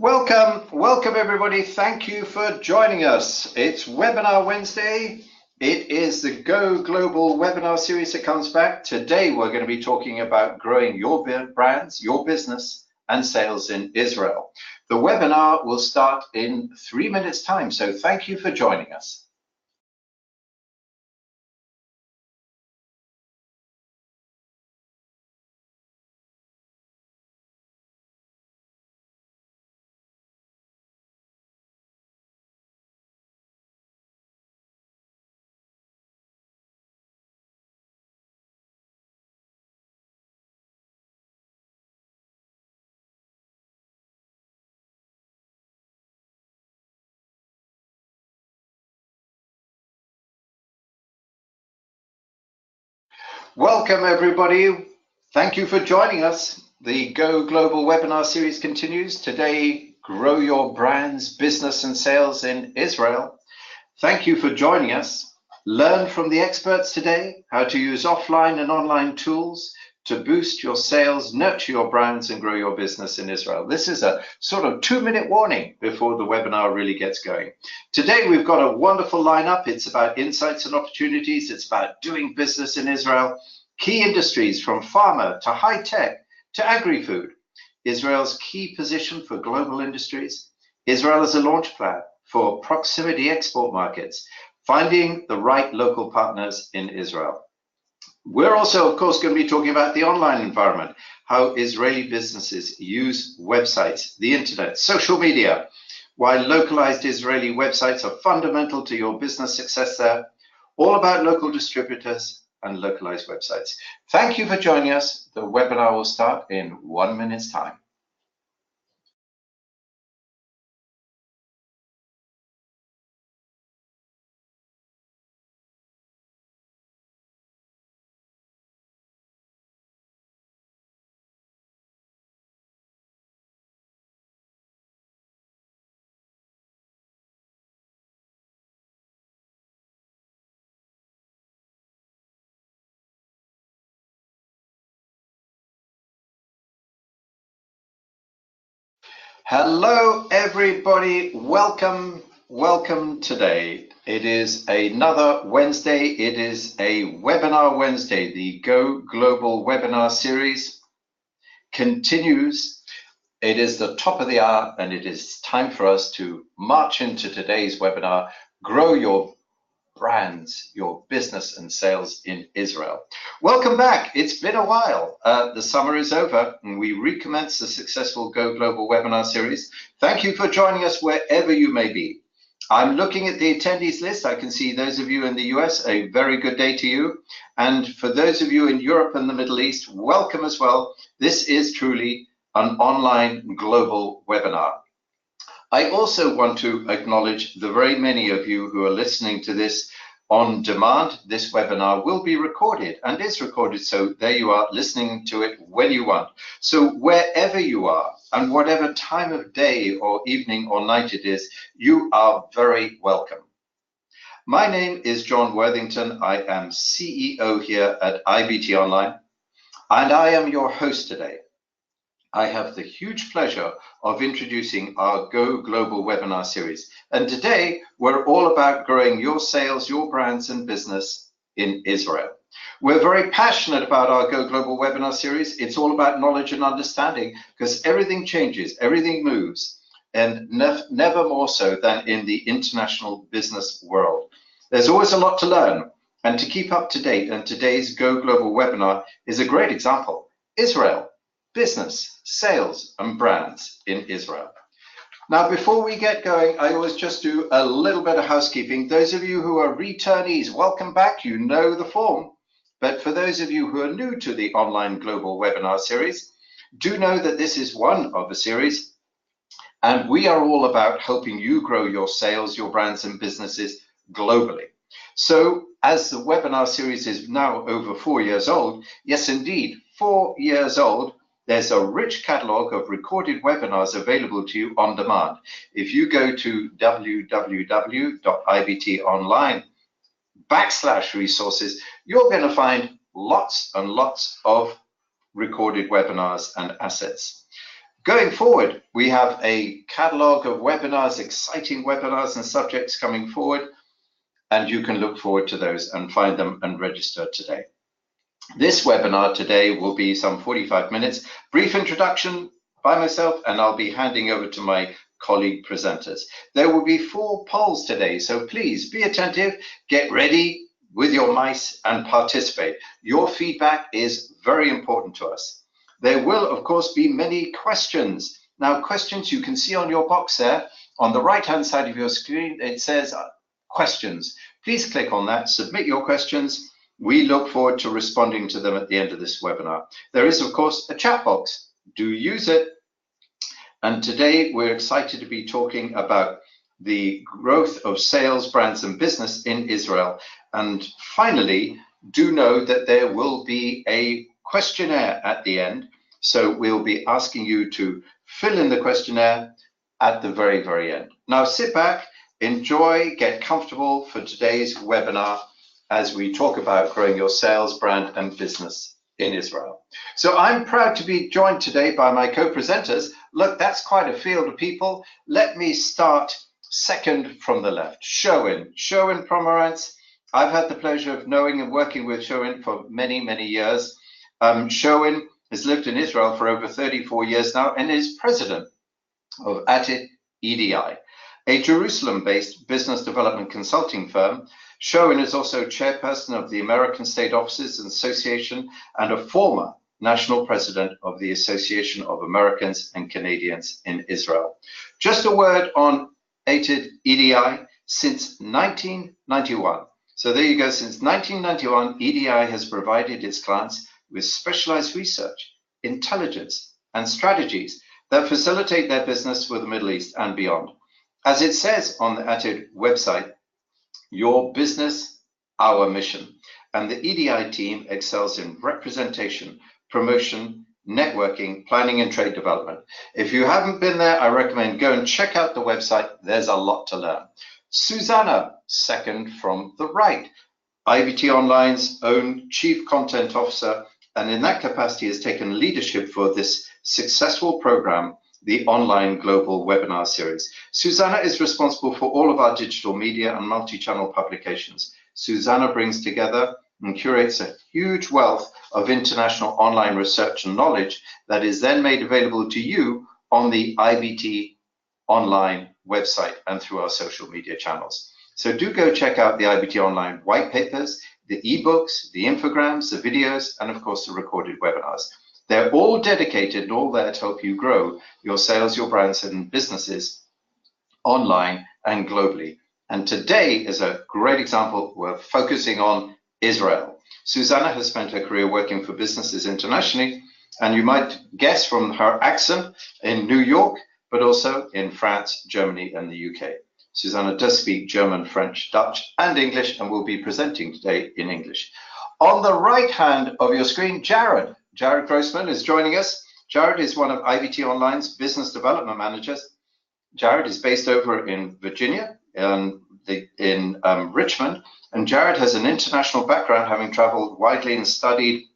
Welcome everybody. Thank you for joining us. It's Webinar Wednesday. It is the Go Global webinar series that comes back. Today we're going to be talking about growing your brands, your business and sales in Israel. The webinar will start in 3 minutes time, so thank you for joining us. Welcome everybody. Thank you for joining us. The Go Global webinar series continues. Today, grow your brands, business and sales in Israel. Thank you for joining us. Learn from the experts today how to use offline and online tools to boost your sales, nurture your brands and grow your business in Israel. This is a sort of 2-minute warning before the webinar really gets going. Today we've got a wonderful lineup. It's about insights and opportunities. It's about doing business in Israel, key industries from pharma to high tech to agri-food, Israel's key position for global industries, Israel as a launch pad for proximity export markets, finding the right local partners in Israel. We're also, of course, going to be talking about the online environment, how Israeli businesses use websites, the internet, social media, why localized Israeli websites are fundamental to your business success there, all about local distributors and localized websites. Thank you for joining us. The webinar will start in 1 minute's time. Hello everybody, welcome today. It is another Wednesday. It is a Webinar Wednesday. The Go Global webinar series continues. It is the top of the hour and it is time for us to march into today's webinar, Grow Your Brands, Your Business and Sales in Israel. Welcome back. It's been a while. The summer is over and we recommence the successful Go Global webinar series. Thank you for joining us wherever you may be. I'm looking at the attendees list. I can see those of you in the US, a very good day to you. And for those of you in Europe and the Middle East, welcome as well. This is truly an online global webinar. I also want to acknowledge the very many of you who are listening to this on demand. This webinar will be recorded and is recorded, so there you are listening to it when you want. So wherever you are and whatever time of day or evening or night it is, you are very welcome. My name is John Worthington. I am CEO here at IBT Online, and I am your host today. I have the huge pleasure of introducing our Go Global webinar series. And today, we're all about growing your sales, your brands and business in Israel. We're very passionate about our Go Global webinar series. It's all about knowledge and understanding because everything changes, everything moves, and never more so than in the international business world. There's always a lot to learn and to keep up to date. And today's Go Global webinar is a great example. Israel. Business, sales, and brands in Israel. Now, before we get going, I always just do a little bit of housekeeping. Those of you who are returnees, welcome back. You know the form. But for those of you who are new to the online global webinar series, do know that this is one of a series. And we are all about helping you grow your sales, your brands, and businesses globally. So as the webinar series is now over 4 years old, yes, indeed, 4 years old, there's a rich catalog of recorded webinars available to you on demand. If you go to www.ibtonline.com/resources, you're going to find lots and lots of recorded webinars and assets. Going forward, we have a catalog of webinars, exciting webinars and subjects coming forward, and you can look forward to those and find them and register today. This webinar today will be some 45 minutes, brief introduction by myself, and I'll be handing over to my colleague presenters. There will be 4 polls today, so please be attentive, get ready with your mice and participate. Your feedback is very important to us. There will, of course, be many questions. Now, questions you can see on your box there. On the right-hand side of your screen, it says questions. Please click on that, submit your questions. We look forward to responding to them at the end of this webinar. There is, of course, a chat box. Do use it. And today we're excited to be talking about the growth of sales, brands, and business in Israel. And finally, do know that there will be a questionnaire at the end. So we'll be asking you to fill in the questionnaire at the very, very end. Now sit back, enjoy, get comfortable for today's webinar as we talk about growing your sales, brand, and business in Israel. So I'm proud to be joined today by my co-presenters. Look, that's quite a field of people. Let me start second from the left. Sherwin Pomerantz. I've had the pleasure of knowing and working with Sherwin for many, many years. Sherwin has lived in Israel for over 34 years now and is president of Atit EDI, a Jerusalem-based business development consulting firm. Sherwin is also chairperson of the American State Officers Association and a former national president of the Association of Americans and Canadians in Israel. Just a word on Atit EDI. Since 1991, so there you go, since 1991, EDI has provided its clients with specialized research, intelligence, and strategies that facilitate their business with the Middle East and beyond. As it says on the Atit website, your business, our mission. And the EDI team excels in representation, promotion, networking, planning, and trade development. If you haven't been there, I recommend go and check out the website. There's a lot to learn. Susanna, second from the right, IBT Online's own Chief Content Officer, and in that capacity has taken leadership for this successful program, the online global webinar series. Susanna is responsible for all of our digital media and multi-channel publications. Susanna brings together and curates a huge wealth of international online research and knowledge that is then made available to you on the IBT Online website and through our social media channels. So do go check out the IBT Online white papers, the ebooks, the infograms, the videos, and of course the recorded webinars. They're all dedicated and all there to help you grow your sales, your brands, and businesses online and globally. And today is a great example. We're focusing on Israel. Susanna has spent her career working for businesses internationally, and you might guess from her accent in New York, but also in France, Germany, and the UK. Susanna does speak German, French, Dutch, and English, and will be presenting today in English. On the right hand of your screen, Jared Grossman is joining us. Jared is one of IBT Online's business development managers. Jared is based over in Virginia, in Richmond, and Jared has an international background, having traveled widely and studied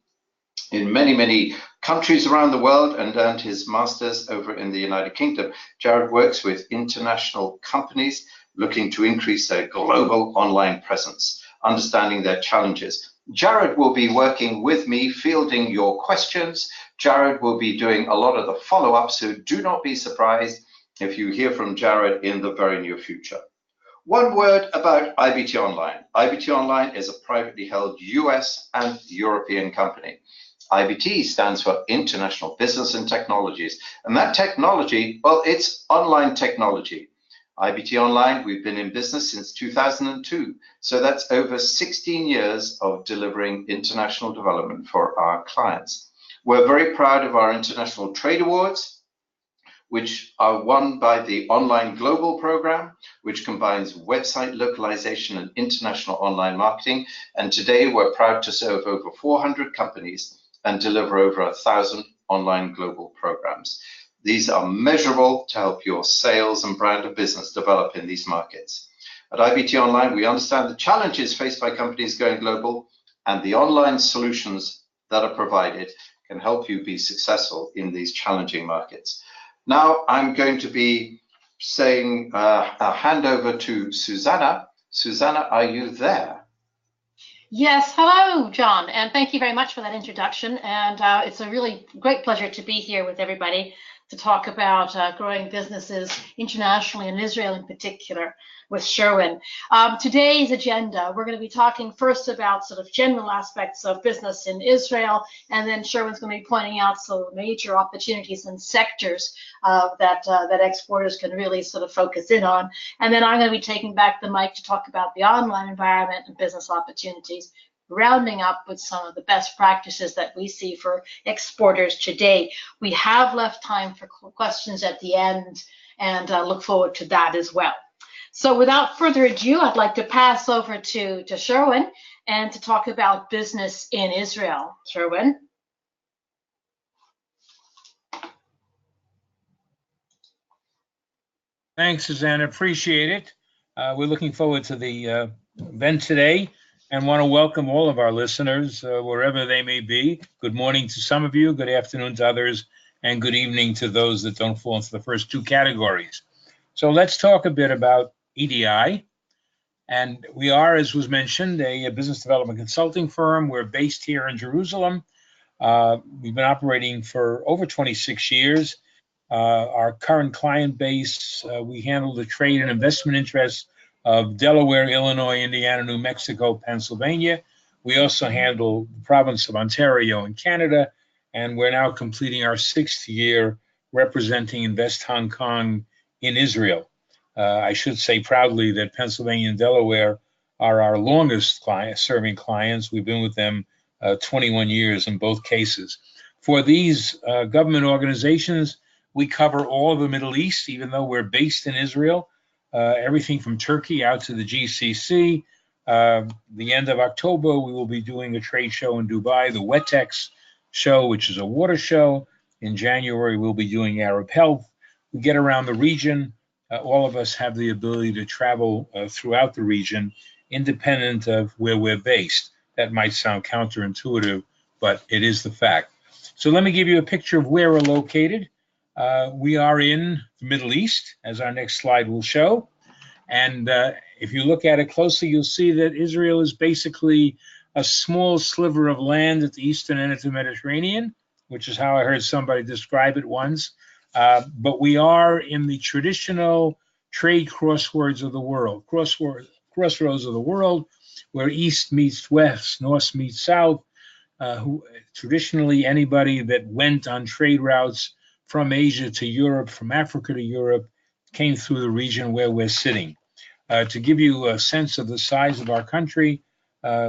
in many, many countries around the world and earned his master's over in the United Kingdom. Jared works with international companies looking to increase their global online presence, understanding their challenges. Jared will be working with me, fielding your questions. Jared will be doing a lot of the follow-up, so do not be surprised if you hear from Jared in the very near future. One word about IBT Online. IBT Online is a privately held US and European company. IBT stands for International Business and Technologies, and that technology, well, it's online technology. IBT Online, we've been in business since 2002, so that's over 16 years of delivering international development for our clients. We're very proud of our International Trade Awards, which are won by the Online Global Program, which combines website localization and international online marketing. And today we're proud to serve over 400 companies and deliver over 1,000 online global programs. These are measurable to help your sales and brand of business develop in these markets. At IBT Online, we understand the challenges faced by companies going global, and the online solutions that are provided can help you be successful in these challenging markets. Now I'm going to be saying a handover to Susanna. Susanna, are you there? Yes, hello, John, and thank you very much for that introduction. And it's a really great pleasure to be here with everybody to talk about growing businesses internationally in Israel in particular with Sherwin. Today's agenda, we're going to be talking first about sort of general aspects of business in Israel, and then Sherwin's going to be pointing out some major opportunities and sectors that exporters can really sort of focus in on. And then I'm going to be taking back the mic to talk about the online environment and business opportunities, rounding up with some of the best practices that we see for exporters today. We have left time for questions at the end, and look forward to that as well. So without further ado, I'd like to pass over to Sherwin and to talk about business in Israel. Sherwin. Thanks, Susanna. Appreciate it. We're looking forward to the event today and want to welcome all of our listeners, wherever they may be. Good morning to some of you, good afternoon to others, and good evening to those that don't fall into the first two categories. So let's talk a bit about EDI. And we are, as was mentioned, a business development consulting firm. We're based here in Jerusalem. We've been operating for over 26 years. Our current client base, we handle the trade and investment interests of Delaware, Illinois, Indiana, New Mexico, Pennsylvania. We also handle the province of Ontario in Canada, and we're now completing our 6th year representing Invest Hong Kong in Israel. I should say proudly that Pennsylvania and Delaware are our longest serving clients. We've been with them 21 years in both cases. For these government organizations, we cover all of the Middle East, even though we're based in Israel, everything from Turkey out to the GCC. The end of October, we will be doing a trade show in Dubai, the WETEX show, which is a water show. In January, we'll be doing Arab Health. We get around the region. All of us have the ability to travel throughout the region, independent of where we're based. That might sound counterintuitive, but it is the fact. So let me give you a picture of where we're located. We are in the Middle East, as our next slide will show. And if you look at it closely, you'll see that Israel is basically a small sliver of land at the eastern end of the Mediterranean, which is how I heard somebody describe it once. But we are in the traditional trade crossroads of the world, where east meets west, north meets south. Traditionally, anybody that went on trade routes from Asia to Europe, from Africa to Europe, came through the region where we're sitting. To give you a sense of the size of our country,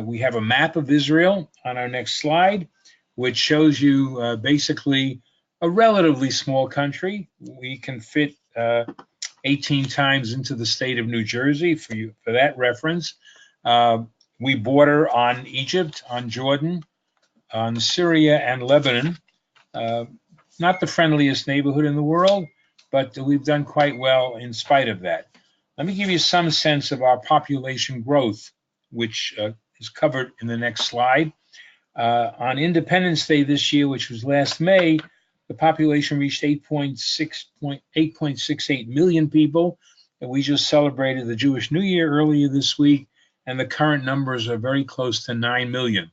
we have a map of Israel on our next slide, which shows you basically a relatively small country. We can fit 18 times into the state of New Jersey for that reference. We border on Egypt, on Jordan, on Syria and Lebanon. Not the friendliest neighborhood in the world, but we've done quite well in spite of that. Let me give you some sense of our population growth, which is covered in the next slide. On Independence Day this year, which was last May, the population reached 8.68 million people. And we just celebrated the Jewish New Year earlier this week, and the current numbers are very close to 9 million.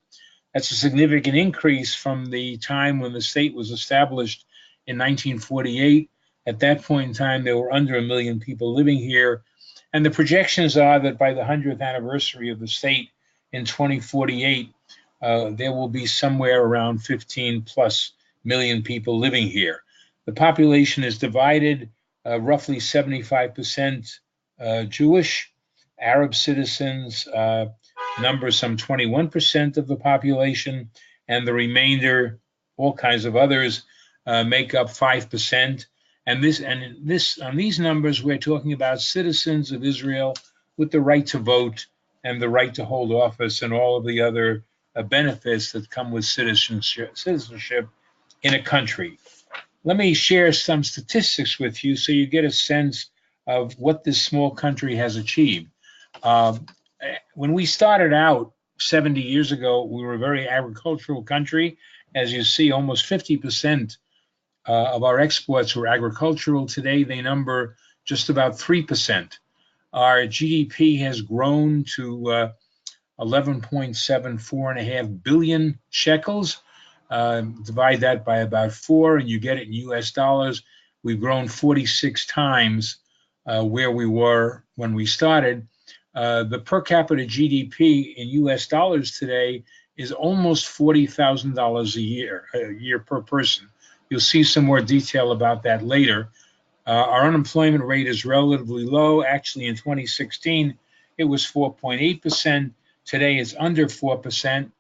That's a significant increase from the time when the state was established in 1948. At that point in time, there were under 1 million people living here. And the projections are that by the 100th anniversary of the state in 2048, there will be somewhere around 15 plus million people living here. The population is divided roughly 75% Jewish, Arab citizens, number some 21% of the population, and the remainder, all kinds of others, make up 5%. On these numbers, we're talking about citizens of Israel with the right to vote and the right to hold office and all of the other benefits that come with citizenship in a country. Let me share some statistics with you so you get a sense of what this small country has achieved. When we started out 70 years ago, we were a very agricultural country. As you see, almost 50% of our exports were agricultural. Today, they number just about 3%. Our GDP has grown to 11.745 billion shekels. Divide that by about 4, and you get it in US dollars. We've grown 46 times where we were when we started. The per capita GDP in US dollars today is almost $40,000 a year per person. You'll see some more detail about that later. Our unemployment rate is relatively low. Actually, in 2016, it was 4.8%. Today, it's under 4%.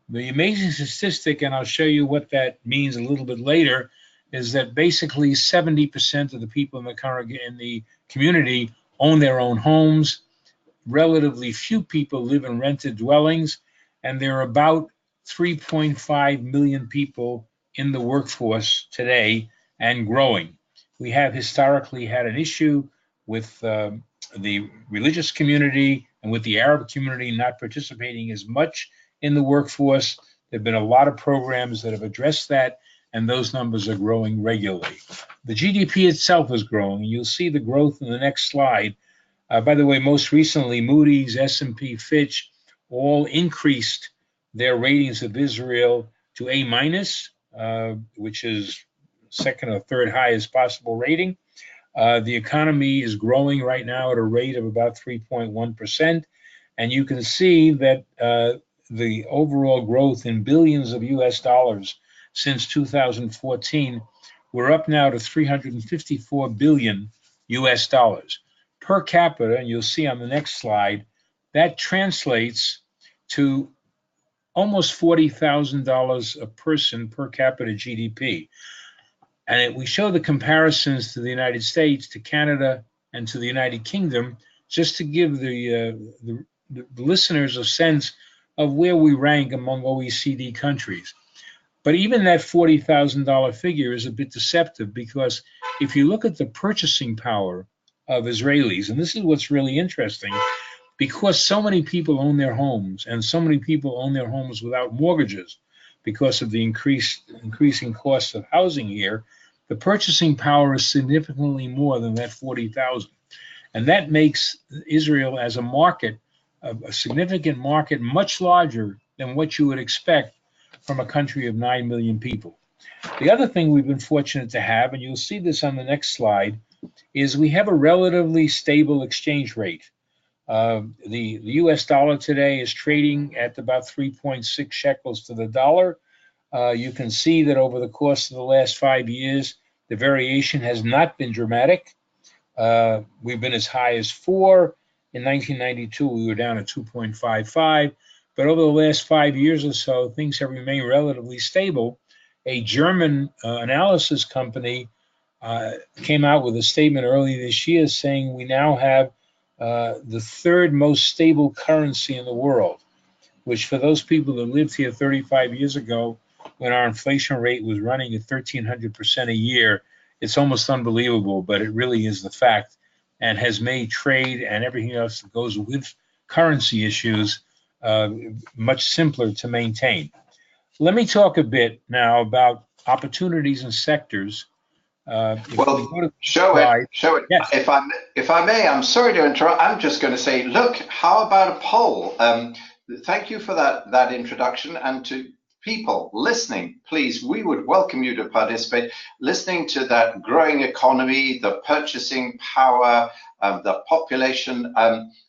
The amazing statistic, and I'll show you what that means a little bit later, is that basically 70% of the people in the community own their own homes. Relatively few people live in rented dwellings, and there are about 3.5 million people in the workforce today and growing. We have historically had an issue with the religious community and with the Arab community not participating as much in the workforce. There have been a lot of programs that have addressed that, and those numbers are growing regularly. The GDP itself is growing. You'll see the growth in the next slide. By the way, most recently, Moody's, S&P, Fitch all increased their ratings of Israel to A-, which is second or third highest possible rating. The economy is growing right now at a rate of about 3.1%. And you can see that the overall growth in billions of US dollars since 2014, we're up now to 354 billion US dollars. Per capita, and you'll see on the next slide, that translates to almost $40,000 a person per capita GDP. And we show the comparisons to the United States, to Canada, and to the United Kingdom, just to give the listeners a sense of where we rank among OECD countries. But even that $40,000 figure is a bit deceptive, because if you look at the purchasing power of Israelis, and this is what's really interesting, because so many people own their homes, and so many people own their homes without mortgages because of the increasing cost of housing here, the purchasing power is significantly more than that 40,000. And that makes Israel as a market, a significant market, much larger than what you would expect from a country of 9 million people. The other thing we've been fortunate to have, and you'll see this on the next slide, is we have a relatively stable exchange rate. The US dollar today is trading at about 3.6 shekels to the dollar. You can see that over the course of the last 5 years, the variation has not been dramatic. We've been as high as 4. In 1992, we were down at 2.55. But over the last 5 years or so, things have remained relatively stable. A German analysis company came out with a statement early this year saying we now have the third most stable currency in the world, which for those people that lived here 35 years ago, when our inflation rate was running at 1,300% a year, it's almost unbelievable, but it really is the fact, and has made trade and everything else that goes with currency issues much simpler to maintain. Let me talk a bit now about opportunities and sectors. Well, show it. Yes. If I may, I'm sorry to interrupt. I'm just going to say, look, how about a poll? Thank you for that introduction, and to people listening, please, we would welcome you to participate. Listening to that growing economy, the purchasing power, the population.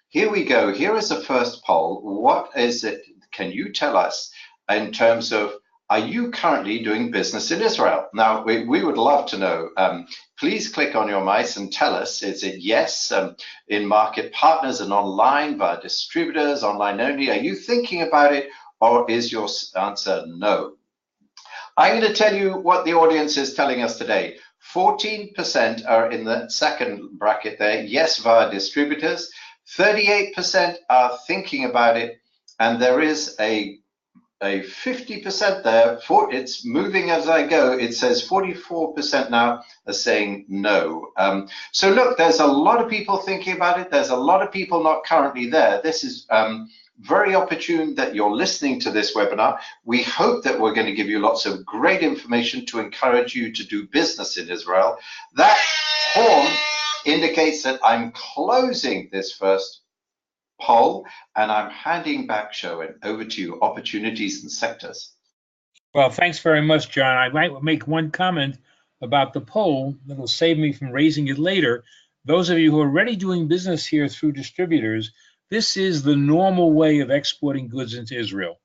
Here we go. Here is the first poll. What is it? Can you tell us in terms of, are you currently doing business in Israel? Now, we would love to know. Please click on your mice and tell us, is it yes, in market partners and online, via distributors, online only? Are you thinking about it, or is your answer no? I'm going to tell you what the audience is telling us today. 14% are in the second bracket there, yes, via distributors. 38% are thinking about it, and there is a a 50% there. It's moving as I go. It says 44% now are saying no. So look, there's a lot of people thinking about it. There's a lot of people not currently there. This is very opportune that you're listening to this webinar. We hope that we're going to give you lots of great information to encourage you to do business in Israel. That horn indicates that I'm closing this first poll, and I'm handing back, Sherwin, over to you, opportunities and sectors. Well, thanks very much, John. I might make one comment about the poll that'll save me from raising it later. Those of you who are already doing business here through distributors, this is the normal way of exporting goods into Israel.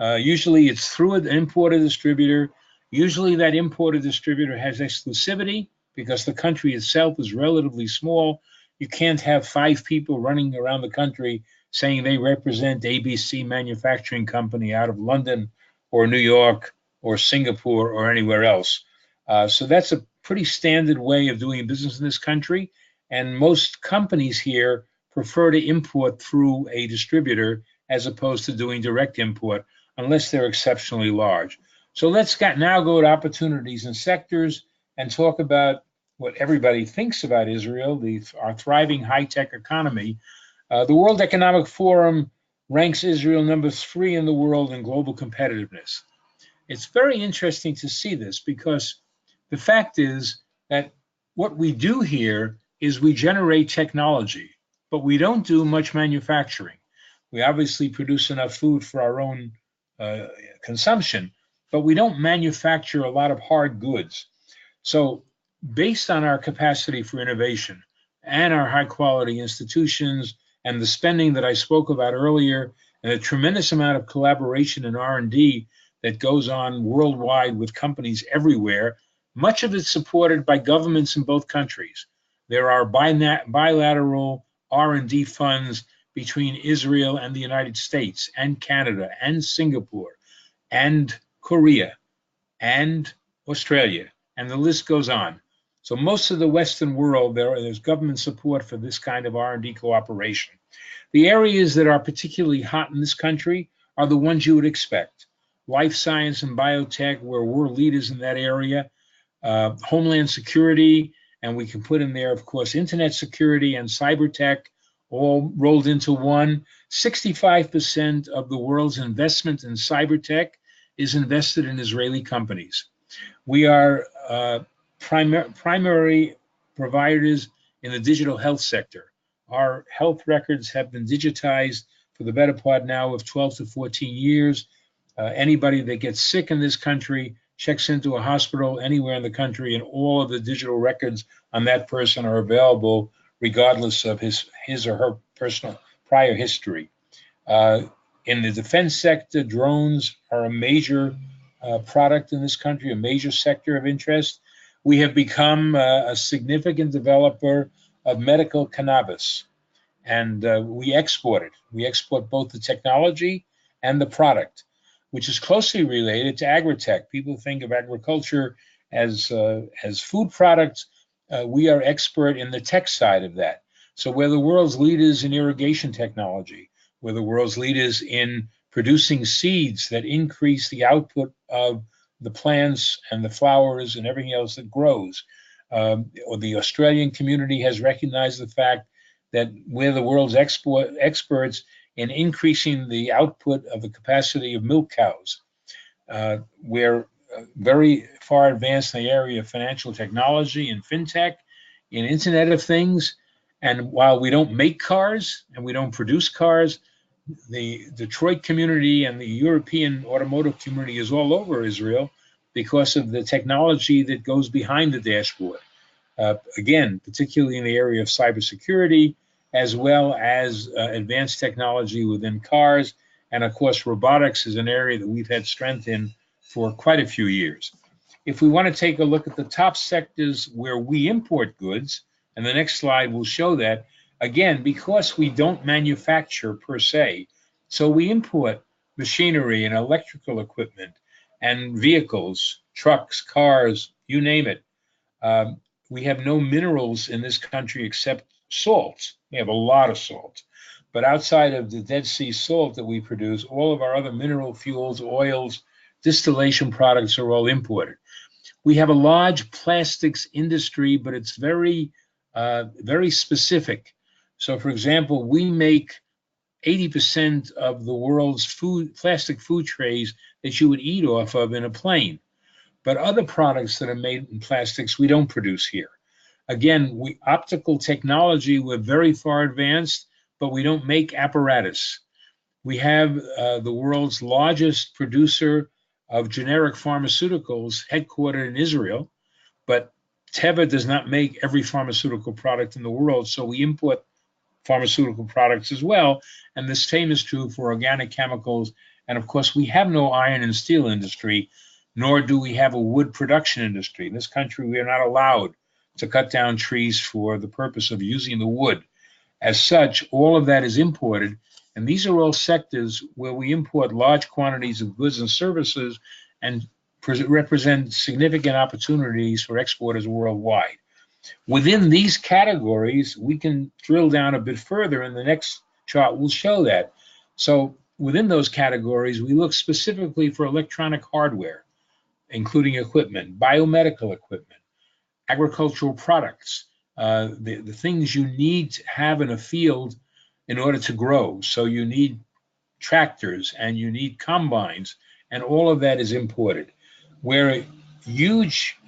Usually it's through an importer distributor. Usually that importer distributor has exclusivity because the country itself is relatively small. You can't have 5 people running around the country saying they represent ABC Manufacturing Company out of London or New York or Singapore or anywhere else. So that's a pretty standard way of doing business in this country. And most companies here prefer to import through a distributor as opposed to doing direct import, unless they're exceptionally large. So let's now go to opportunities and sectors and talk about what everybody thinks about Israel, our thriving high-tech economy. The World Economic Forum ranks Israel number 3 in the world in global competitiveness. It's very interesting to see this because the fact is that what we do here is we generate technology, but we don't do much manufacturing. We obviously produce enough food for our own consumption, but we don't manufacture a lot of hard goods. So based on our capacity for innovation and our high quality institutions and the spending that I spoke about earlier and a tremendous amount of collaboration and R&D that goes on worldwide with companies everywhere, much of it supported by governments in both countries. There are bilateral R&D funds between Israel and the United States and Canada and Singapore and Korea and Australia, and the list goes on. So most of the Western world, there's government support for this kind of R&D cooperation. The areas that are particularly hot in this country are the ones you would expect. Life science and biotech, where we're leaders in that area, homeland security, and we can put in there, of course, internet security and cyber tech, all rolled into one. 65% of the world's investment in cyber tech is invested in Israeli companies. We are primary providers in the digital health sector. Our health records have been digitized for the better part now of 12 to 14 years. Anybody that gets sick in this country checks into a hospital anywhere in the country, and all of the digital records on that person are available regardless of his or her personal prior history. In the defense sector, drones are a major product in this country, a major sector of interest. We have become a significant developer of medical cannabis, and we export it. We export both the technology and the product, which is closely related to agri-tech. People think of agriculture as food products. We are expert in the tech side of that. So we're the world's leaders in irrigation technology. We're the world's leaders in producing seeds that increase the output of the plants and the flowers and everything else that grows. The Australian community has recognized the fact that we're the world's experts in increasing the output of the capacity of milk cows. We're very far advanced in the area of financial technology and fintech, in Internet of Things. And while we don't make cars and we don't produce cars, the Detroit community and the European automotive community is all over Israel because of the technology that goes behind the dashboard. Again, particularly in the area of cybersecurity, as well as advanced technology within cars. And of course, robotics is an area that we've had strength in for quite a few years. If we want to take a look at the top sectors where we import goods, and the next slide will show that, again, because we don't manufacture per se, so we import machinery and electrical equipment and vehicles, trucks, cars, you name it. We have no minerals in this country except salt. We have a lot of salt. But outside of the Dead Sea salt that we produce, all of our other mineral fuels, oils, distillation products are all imported. We have a large plastics industry, but it's very, very specific. So, for example, we make 80% of the world's plastic food trays that you would eat off of in a plane. But other products that are made in plastics, we don't produce here. Again, optical technology, we're very far advanced, but we don't make apparatus. We have the world's largest producer of generic pharmaceuticals headquartered in Israel, but Teva does not make every pharmaceutical product in the world, so we import pharmaceutical products as well. And the same is true for organic chemicals. And of course, we have no iron and steel industry, nor do we have a wood production industry. In this country, we are not allowed to cut down trees for the purpose of using the wood. As such, all of that is imported. And these are all sectors where we import large quantities of goods and services and represent significant opportunities for exporters worldwide. Within these categories, we can drill down a bit further, and the next chart will show that. So within those categories, we look specifically for electronic hardware, including equipment, biomedical equipment, agricultural products, the things you need to have in a field in order to grow. So you need tractors and you need combines, and all of that is imported. We're huge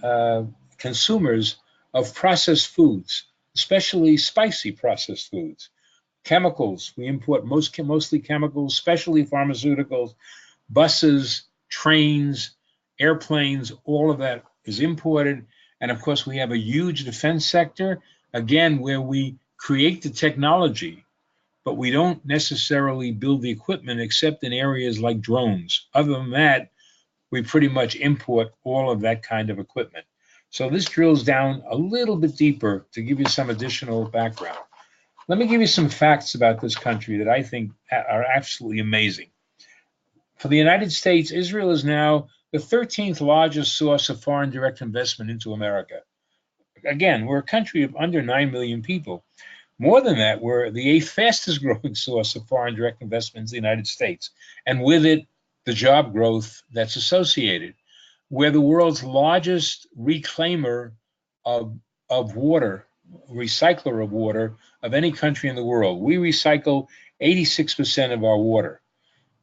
consumers of processed foods, especially spicy processed foods. Chemicals, we import mostly chemicals, especially pharmaceuticals, buses, trains, airplanes, all of that is imported. And of course, we have a huge defense sector, again, where we create the technology, but we don't necessarily build the equipment except in areas like drones. Other than that, we pretty much import all of that kind of equipment. So this drills down a little bit deeper to give you some additional background. Let me give you some facts about this country that I think are absolutely amazing. For the United States, Israel is now the 13th largest source of foreign direct investment into America. Again, we're a country of under 9 million people. More than that, we're the 8th fastest growing source of foreign direct investment in the United States. And with it, the job growth that's associated. We're the world's largest reclaimer of water, recycler of water of any country in the world. We recycle 86% of our water.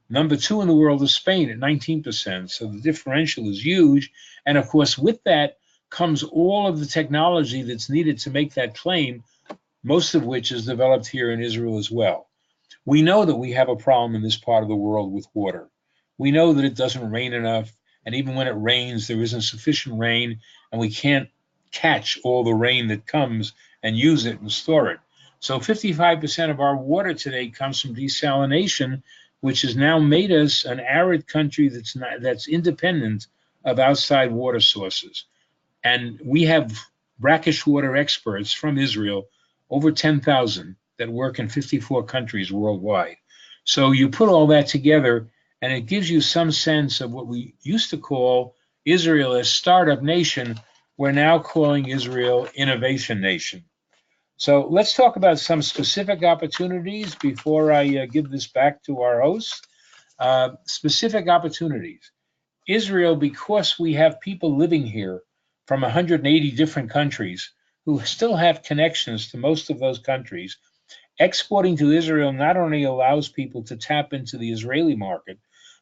Number 2 in the world is Spain at 19%. So the differential is huge. And of course, with that comes all of the technology that's needed to make that claim, most of which is developed here in Israel as well. We know that we have a problem in this part of the world with water. We know that it doesn't rain enough. And even when it rains, there isn't sufficient rain, and we can't catch all the rain that comes and use it and store it. So 55% of our water today comes from desalination, which has now made us an arid country that's independent of outside water sources. And we have brackish water experts from Israel, over 10,000, that work in 54 countries worldwide. So you put all that together, and it gives you some sense of what we used to call Israel a startup nation. We're now calling Israel innovation nation. So let's talk about some specific opportunities before I give this back to our host. Specific opportunities. Israel, because we have people living here from 180 different countries who still have connections to most of those countries, exporting to Israel not only allows people to tap into the Israeli market,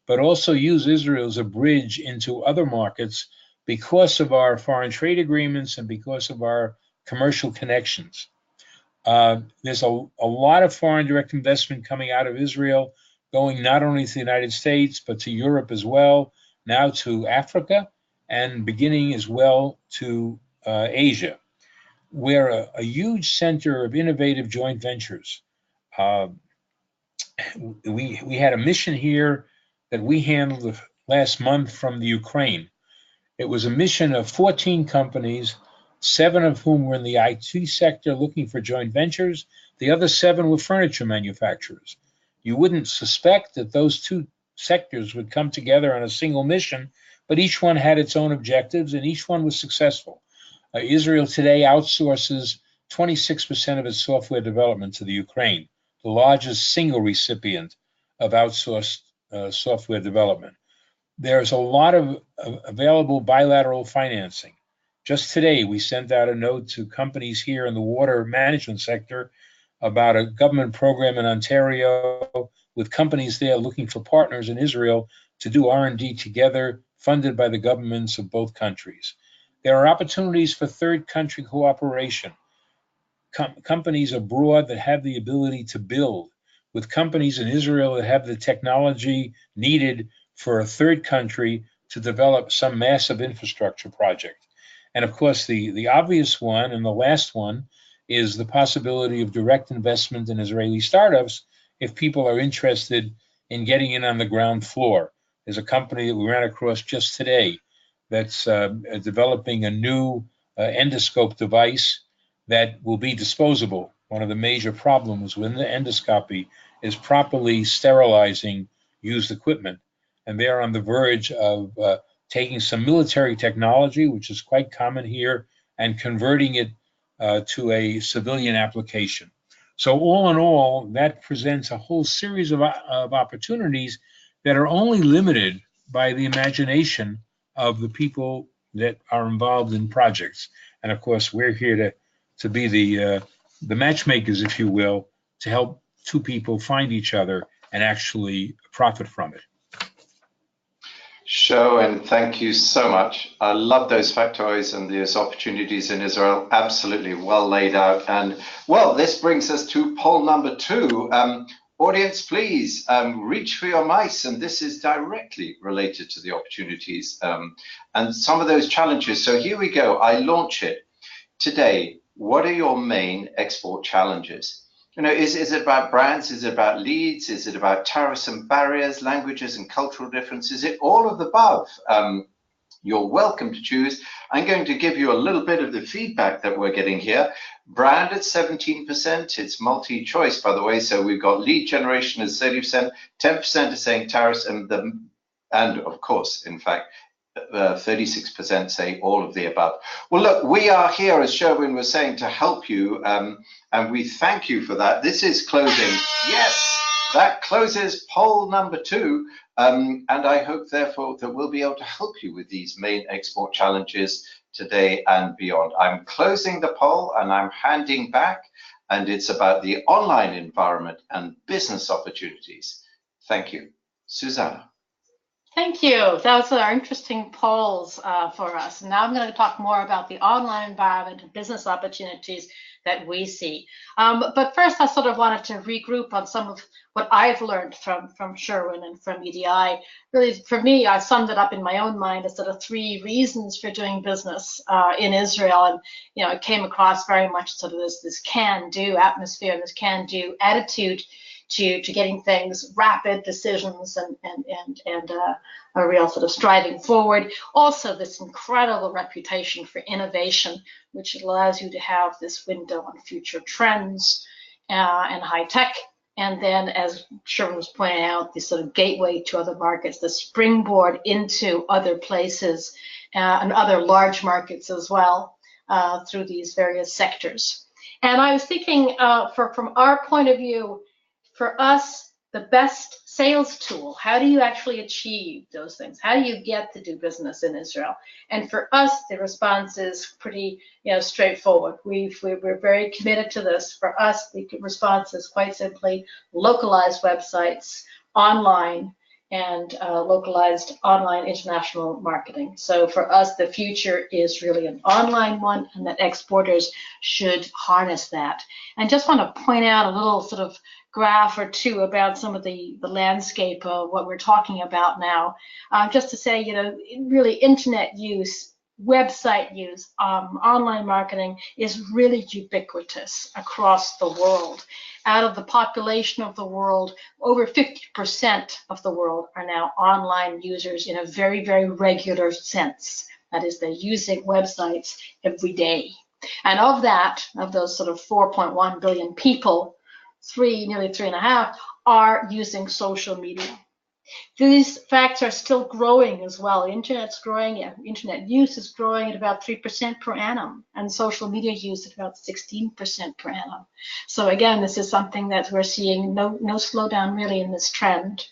but also use Israel as a bridge into other markets because of our foreign trade agreements and because of our commercial connections. There's a lot of foreign direct investment coming out of Israel, going not only to the United States, but to Europe as well, now to Africa, and beginning as well to Asia. We're a huge center of innovative joint ventures. We had a mission here that we handled last month from the Ukraine. It was a mission of 14 companies, 7 of whom were in the IT sector looking for joint ventures. The other 7 were furniture manufacturers. You wouldn't suspect that those 2 sectors would come together on a single mission, but each one had its own objectives and each one was successful. Israel today outsources 26% of its software development to the Ukraine. the largest single recipient of outsourced software development. There's a lot of available bilateral financing. Just today, we sent out a note to companies here in the water management sector about a government program in Ontario with companies there looking for partners in Israel to do R&D together, funded by the governments of both countries. There are opportunities for third country cooperation. Companies abroad that have the ability to build with companies in Israel that have the technology needed for a third country to develop some massive infrastructure project. And of course, the obvious one and the last one is the possibility of direct investment in Israeli startups if people are interested in getting in on the ground floor. There's a company that we ran across just today that's developing a new endoscope device that will be disposable. One of the major problems with the endoscopy is properly sterilizing used equipment. And they're on the verge of taking some military technology, which is quite common here, and converting it to a civilian application. So all in all, that presents a whole series of opportunities that are only limited by the imagination of the people that are involved in projects. And of course, we're here to be the matchmakers, if you will, to help two people find each other and actually profit from it. Showen, thank you so much. I love those factoids and those opportunities in Israel. Absolutely well laid out. And well, this brings us to poll number 2. Audience, please reach for your mice. And this is directly related to the opportunities and some of those challenges. So here we go. I launch it today. What are your main export challenges? You know, is it about brands? Is it about leads? Is it about tariffs and barriers, languages and cultural differences? Is it all of the above? You're welcome to choose. I'm going to give you a little bit of the feedback that we're getting here. Brand at 17%. It's multi-choice, by the way. So we've got lead generation as 30%. 10% is saying tariffs, and of course, in fact, 36% say all of the above. Well, look, we are here, as Sherwin was saying, to help you, and we thank you for that. This is closing. Yes, that closes poll number 2, and I hope, therefore, that we'll be able to help you with these main export challenges today and beyond. I'm closing the poll, and I'm handing back, and it's about the online environment and business opportunities. Thank you. Susanna. Thank you. Those are interesting polls for us. Now I'm going to talk more about the online environment and business opportunities that we see. But first, I sort of wanted to regroup on some of what I've learned from Sherwin and from EDI. Really, for me, I summed it up in my own mind as sort of 3 reasons for doing business in Israel. And, you know, it came across very much sort of this can-do atmosphere, this can-do attitude to getting things, rapid decisions and a real sort of striving forward. Also, this incredible reputation for innovation, which allows you to have this window on future trends and high tech. And then, as Sherwin was pointing out, this sort of gateway to other markets, the springboard into other places and other large markets as well through these various sectors. And I was thinking from our point of view, for us, the best sales tool, how do you actually achieve those things? How do you get to do business in Israel? And for us, the response is pretty, straightforward. We're very committed to this. For us, the response is quite simply localized websites, online, and localized online international marketing. So for us, the future is really an online one, and that exporters should harness that. And just want to point out a little sort of graph or 2 about some of the landscape of what we're talking about now. Just to say, really internet use, website use, online marketing is really ubiquitous across the world. Out of the population of the world, over 50% of the world are now online users in a very, very regular sense. That is, they're using websites every day. And of those sort of 4.1 billion people, nearly 3.5 are using social media. These facts are still growing as well. Internet's growing, internet use is growing at about 3% per annum, and social media use at about 16% per annum. So again, this is something that we're seeing no slowdown really in this trend.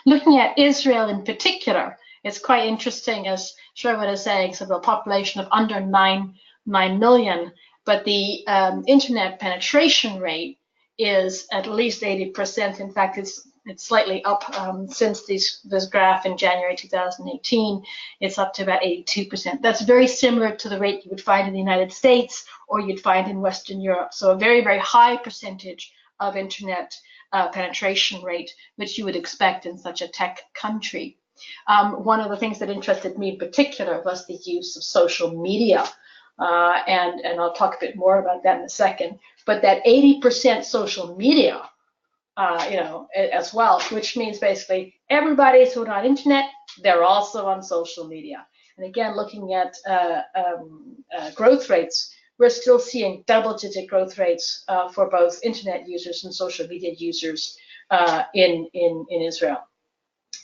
Looking at Israel in particular, it's quite interesting, as Sherwood is saying, so the population of under 9 million, but the internet penetration rate is at least 80%. In fact, it's slightly up since this graph in January 2018. It's up to about 82%. That's very similar to the rate you would find in the United States or you'd find in Western Europe. So a very, very high percentage of internet penetration rate, which you would expect in such a tech country. One of the things that interested me in particular was the use of social media. And I'll talk a bit more about that in a second. But that 80% social media, as well, which means basically everybody's who's on internet, they're also on social media. And again, looking at growth rates, we're still seeing double-digit growth rates for both internet users and social media users in Israel.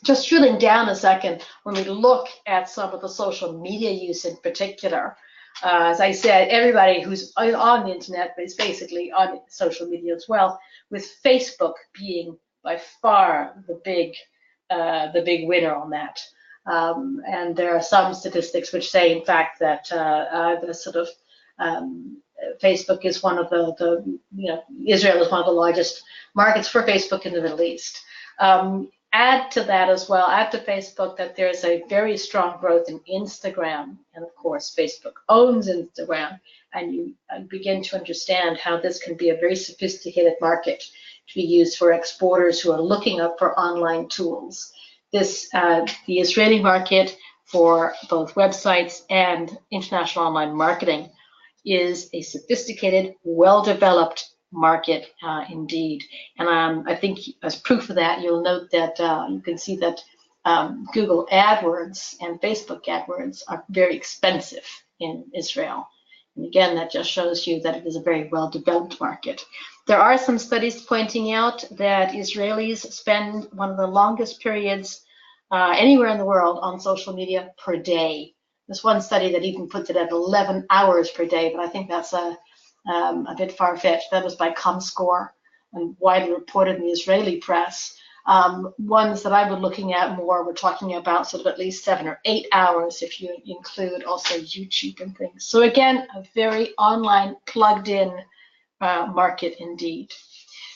Just drilling down a second, when we look at some of the social media use in particular, as I said, everybody who's on the internet is basically on social media as well, with Facebook being by far the big winner on that. And there are some statistics which say, in fact, that the sort of Facebook is one of Israel is one of the largest markets for Facebook in the Middle East. Add to that as well, add to Facebook that there's a very strong growth in Instagram. And of course, Facebook owns Instagram. And you begin to understand how this can be a very sophisticated market to be used for exporters who are looking up for online tools. The Israeli market for both websites and international online marketing is a sophisticated, well-developed market indeed. And I think as proof of that, you'll note that you can see that Google AdWords and Facebook AdWords are very expensive in Israel. And again, that just shows you that it is a very well-developed market. There are some studies pointing out that Israelis spend one of the longest periods anywhere in the world on social media per day. There's one study that even puts it at 11 hours per day, but I think that's a bit far-fetched. That was by ComScore and widely reported in the Israeli press. Ones that I was looking at more, we're talking about sort of at least 7 or 8 hours if you include also YouTube and things. So again, a very online plugged-in market indeed.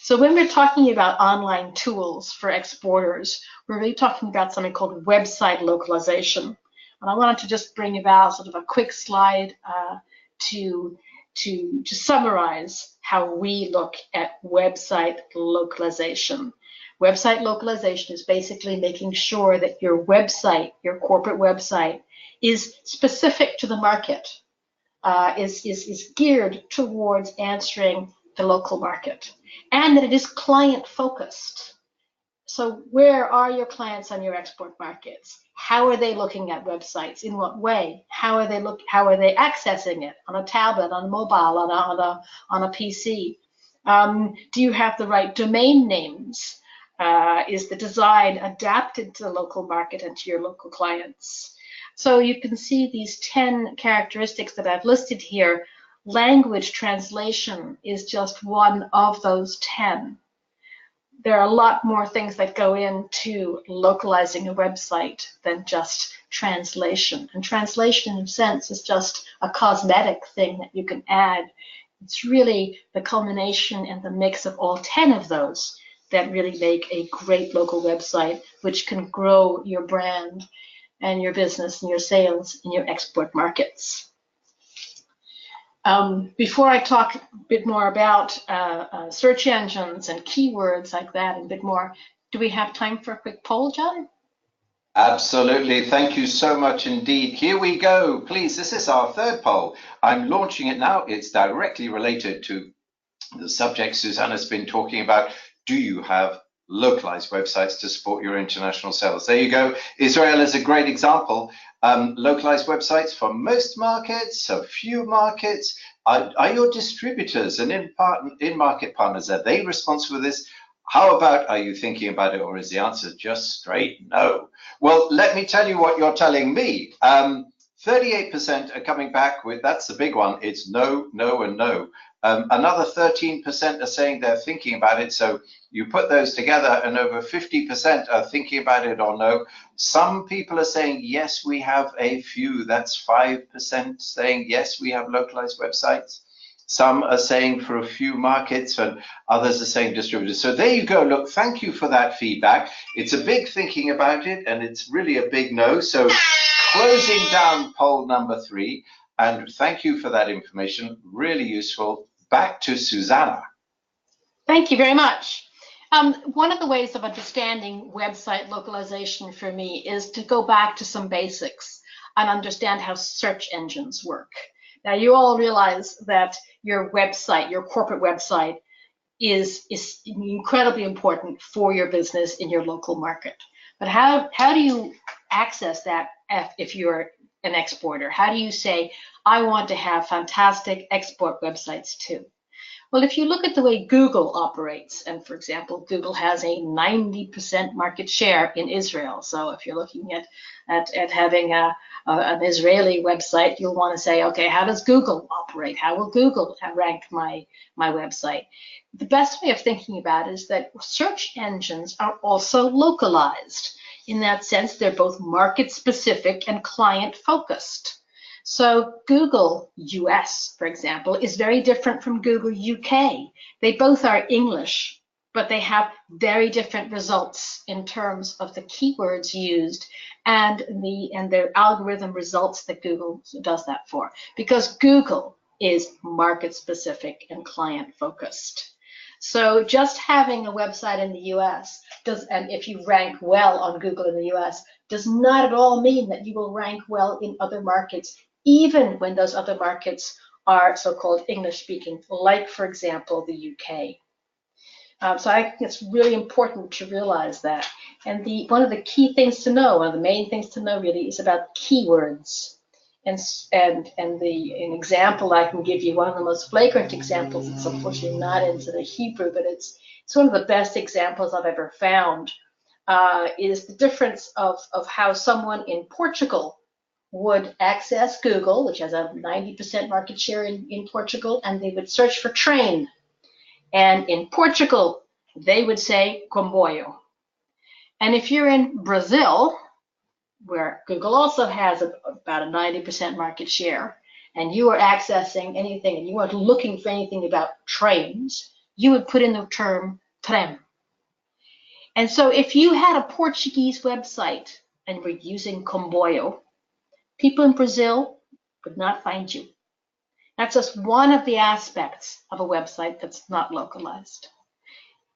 So when we're talking about online tools for exporters, we're really talking about something called website localization. And I wanted to just bring about sort of a quick slide to summarize how we look at website localization. Website localization is basically making sure that your website, your corporate website, is specific to the market, is geared towards answering the local market, and that it is client focused. So where are your clients on your export markets? How are they looking at websites? In what way? How are they accessing it? On a tablet, on a mobile, on a PC? Do you have the right domain names? Is the design adapted to the local market and to your local clients? So you can see these 10 characteristics that I've listed here. Language translation is just one of those 10. There are a lot more things that go into localizing a website than just translation. And translation, in a sense, is just a cosmetic thing that you can add. It's really the culmination and the mix of all 10 of those that really make a great local website, which can grow your brand and your business and your sales in your export markets. Before I talk a bit more about search engines and keywords like that and a bit more, do we have time for a quick poll, John? Absolutely. Thank you so much indeed. Here we go. Please, this is our third poll. I'm launching it now. It's directly related to the subject Susanna's been talking about. Do you have localized websites to support your international sales? There you go. Israel is a great example. Localized websites for most markets, a few markets. Are your distributors and in-market partners, are they responsible for this? How about, are you thinking about it, or is the answer just straight no? Well, let me tell you what you're telling me. 38% are coming back with, that's the big one, it's no, no, and no. Another 13% are saying they're thinking about it. So you put those together and over 50% are thinking about it or no. Some people are saying, yes, we have a few. That's 5% saying, yes, we have localized websites. Some are saying for a few markets, and others are saying distributors. So there you go. Look, thank you for that feedback. It's a big thinking about it, and it's really a big no. So closing down poll number 3, and thank you for that information. Really useful. Back to Susanna. Thank you very much. One of the ways of understanding website localization for me is to go back to some basics and understand how search engines work. Now, you all realize that your website, your corporate website, is incredibly important for your business in your local market. But how do you access that if you're an exporter? How do you say, I want to have fantastic export websites too? Well, if you look at the way Google operates, and for example, Google has a 90% market share in Israel. So if you're looking at having an Israeli website, you'll want to say, okay, how does Google operate? How will Google rank my website? The best way of thinking about it is that search engines are also localized. In that sense, they're both market specific and client focused. So Google US, for example, is very different from Google UK. They both are English, but they have very different results in terms of the keywords used and the algorithm results that Google does that for. Because Google is market specific and client focused. So just having a website in the US and if you rank well on Google in the US, does not at all mean that you will rank well in other markets, even when those other markets are so-called English-speaking, like, for example, the UK. So I think it's really important to realize that. And one of the key things to know, one of the main things to know really, is about keywords. And an example I can give you, one of the most flagrant examples, it's unfortunately not into the Hebrew, but it's one of the best examples I've ever found, is the difference of how someone in Portugal would access Google, which has a 90% market share in Portugal, and they would search for train. And in Portugal, they would say comboio. And if you're in Brazil, where Google also has about a 90% market share, and you are accessing anything and you are looking for anything about trains, you would put in the term trem. And so if you had a Portuguese website and were using comboio, people in Brazil would not find you. That's just one of the aspects of a website that's not localized.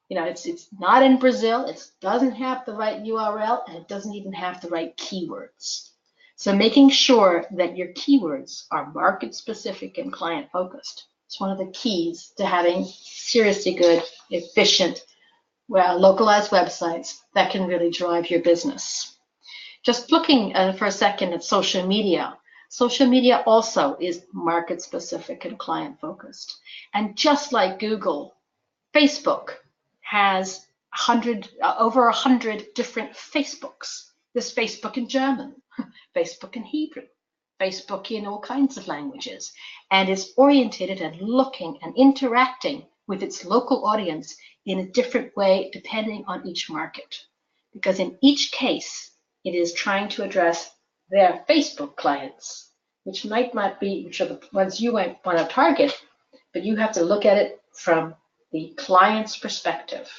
You know, it's not in Brazil, it doesn't have the right URL, and it doesn't even have the right keywords. So making sure that your keywords are market specific and client focused is one of the keys to having seriously good, efficient, localized websites that can really drive your business. Just looking for a second at social media. Social media also is market specific and client focused. And just like Google, Facebook has over 100 different Facebooks. There's Facebook in German, Facebook in Hebrew, Facebook in all kinds of languages, and is oriented and looking and interacting with its local audience in a different way depending on each market. Because in each case, it is trying to address their Facebook clients, which might not be, which are the ones you might want to target, but you have to look at it from the client's perspective.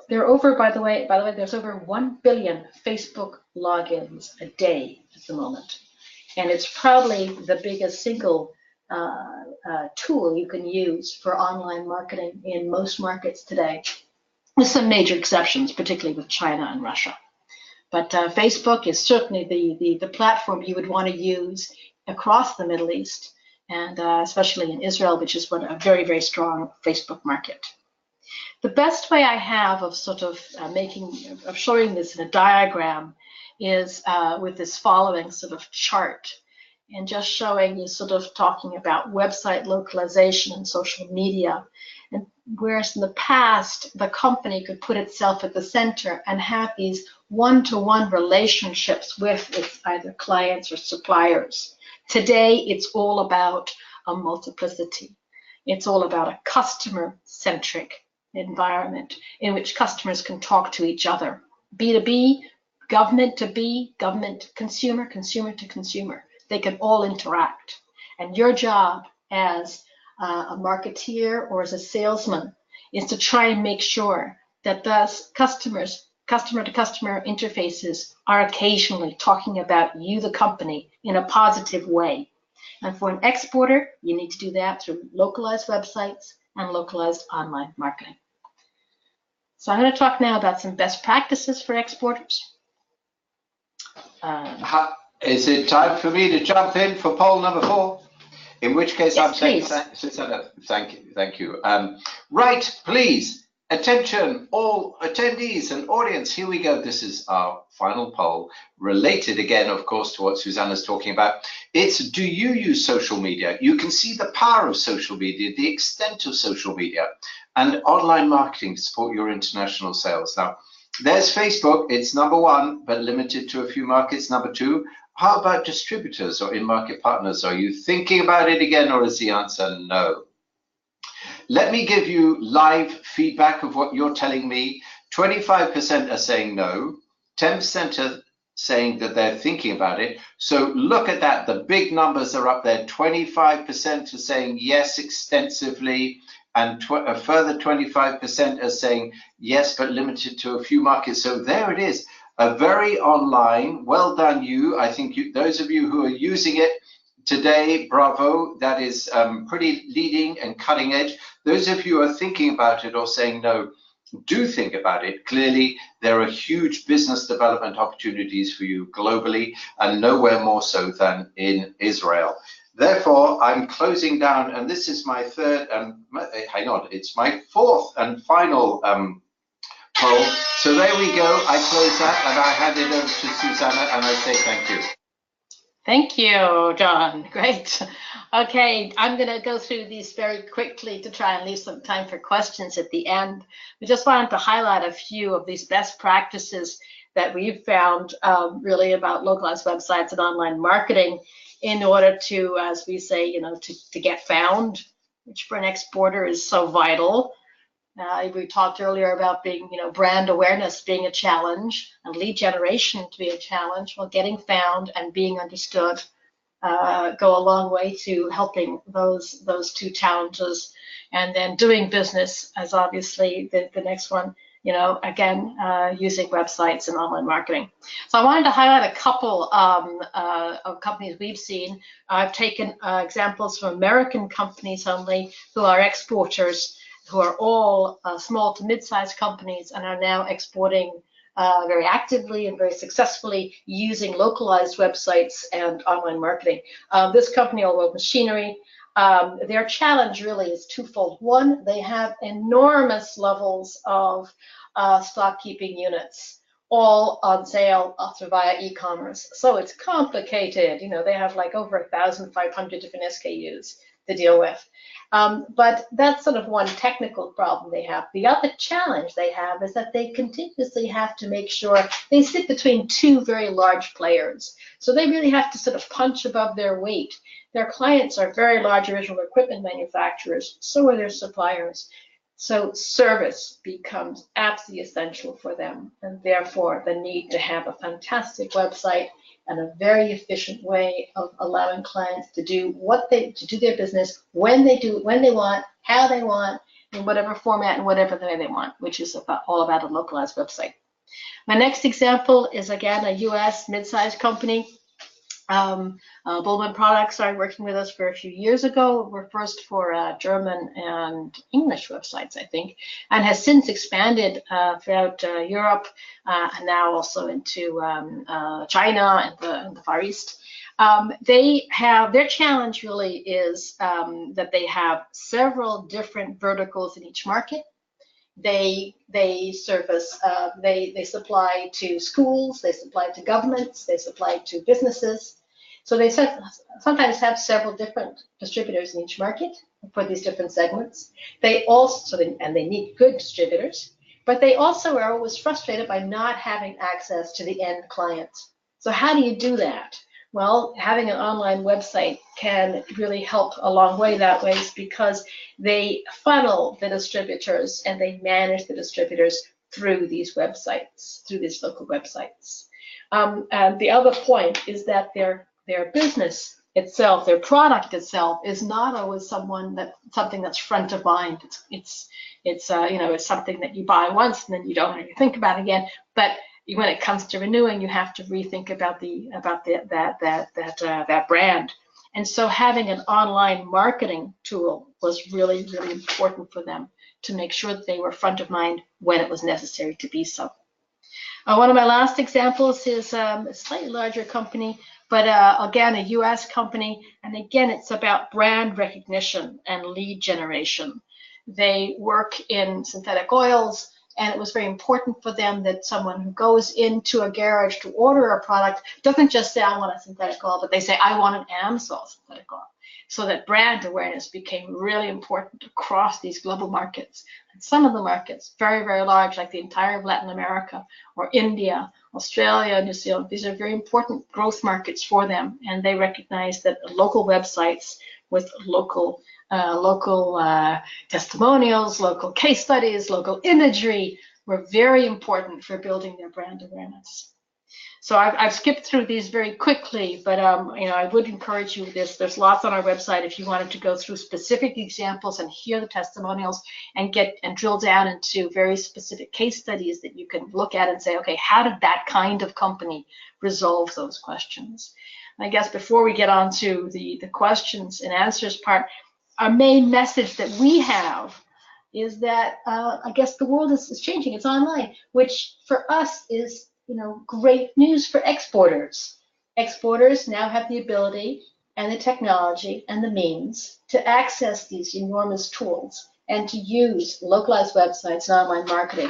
There are over, by the way, there's over 1 billion Facebook logins a day at the moment. And it's probably the biggest single tool you can use for online marketing in most markets today, with some major exceptions, particularly with China and Russia. But Facebook is certainly the platform you would want to use across the Middle East, and especially in Israel, which is a very, very strong Facebook market. The best way I have of sort of showing this in a diagram is with this following sort of chart. and just showing you sort of talking about website localization and social media. And whereas in the past, the company could put itself at the center and have these one-to-one relationships with its either clients or suppliers. Today, it's all about a multiplicity. It's all about a customer-centric environment in which customers can talk to each other. B2B, government to B, government to consumer, consumer to consumer. They can all interact. And your job as a marketeer or as a salesman is to try and make sure that those customer to customer interfaces are occasionally talking about you, the company, in a positive way. And for an exporter, you need to do that through localized websites and localized online marketing. So I'm going to talk now about some best practices for exporters. Is it time for me to jump in for poll number 4? In which case, yes, I'm saying Susanna, thank you. Right, please, attention, all attendees and audience. Here we go. This is our final poll, related again, of course, to what Susanna's talking about. It's, do you use social media? You can see the power of social media, the extent of social media, and online marketing to support your international sales. Now, there's Facebook. It's number 1, but limited to a few markets. Number 2. How about distributors or in-market partners? Are you thinking about it again, or is the answer no? Let me give you live feedback of what you're telling me. 25% are saying no, 10% are saying that they're thinking about it. So look at that, the big numbers are up there. 25% are saying yes extensively, and a further 25% are saying yes, but limited to a few markets. So there it is. A very online, well done you. I think those of you who are using it today, bravo, that is pretty leading and cutting edge. Those of you who are thinking about it or saying no, do think about it. Clearly, there are huge business development opportunities for you globally, and nowhere more so than in Israel. Therefore, I'm closing down, and this is my third, hang on, it's my 4th and final poll. So there we go. I close that and I hand it over to Susanna and I say thank you. Thank you, John. Great. Okay, I'm going to go through these very quickly to try and leave some time for questions at the end. We just wanted to highlight a few of these best practices that we've found really about localized websites and online marketing in order to, as we say, to get found, which for an exporter is so vital. We talked earlier about being, brand awareness being a challenge and lead generation to be a challenge. Well, getting found and being understood go a long way to helping those 2 challenges. And then doing business as obviously the next one, again, using websites and online marketing. So I wanted to highlight a couple of companies we've seen. I've taken examples from American companies only who are exporters, who are all small to mid-sized companies and are now exporting very actively and very successfully using localized websites and online marketing. This company, All World Machinery, their challenge really is twofold. One, they have enormous levels of stock keeping units, all on sale via e-commerce. So it's complicated. They have like over 1,500 different SKUs to deal with. But that's sort of one technical problem they have. The other challenge they have is that they continuously have to make sure they sit between 2 very large players. So they really have to sort of punch above their weight. Their clients are very large original equipment manufacturers, so are their suppliers. So service becomes absolutely essential for them, and therefore the need to have a fantastic website and a very efficient way of allowing clients to do their business when they want, how they want, in whatever format and whatever way they want, which is all about a localized website. My next example is again a U.S. mid-sized company. Bullman Products started working with us for a few years ago. We're first for German and English websites, I think, and has since expanded throughout Europe and now also into China and the Far East. Their challenge really is that they have several different verticals in each market. They service, they supply to schools, they supply to governments, they supply to businesses. So they sometimes have several different distributors in each market for these different segments. They also, and they need good distributors, but they also are always frustrated by not having access to the end client. So how do you do that? Well, having an online website can really help a long way that way, because they funnel the distributors and they manage the distributors through these websites, through these local websites. And the other point is that their business itself, their product itself, is not always something that's front of mind. It's something that you buy once and then you don't really think about it again. But when it comes to renewing, you have to rethink about that brand. And so having an online marketing tool was really, really important for them to make sure that they were front of mind when it was necessary to be so. One of my last examples is a slightly larger company, but again, a US company. And again, it's about brand recognition and lead generation. They work in synthetic oils, and it was very important for them that someone who goes into a garage to order a product doesn't just say, I want a synthetic oil, but they say, I want an Amsol synthetic oil. So that brand awareness became really important across these global markets. And some of the markets, very, very large, like the entire of Latin America or India, Australia, New Zealand, these are very important growth markets for them. And they recognize that local websites with local testimonials, local case studies, local imagery were very important for building their brand awareness. So I've skipped through these very quickly, but I would encourage you with this. There's lots on our website if you wanted to go through specific examples and hear the testimonials and drill down into very specific case studies that you can look at and say, okay, how did that kind of company resolve those questions? I guess before we get on to the questions and answers part, our main message that we have is that I guess the world is changing. It's online, which for us is great news for exporters. Exporters now have the ability and the technology and the means to access these enormous tools and to use localized websites and online marketing.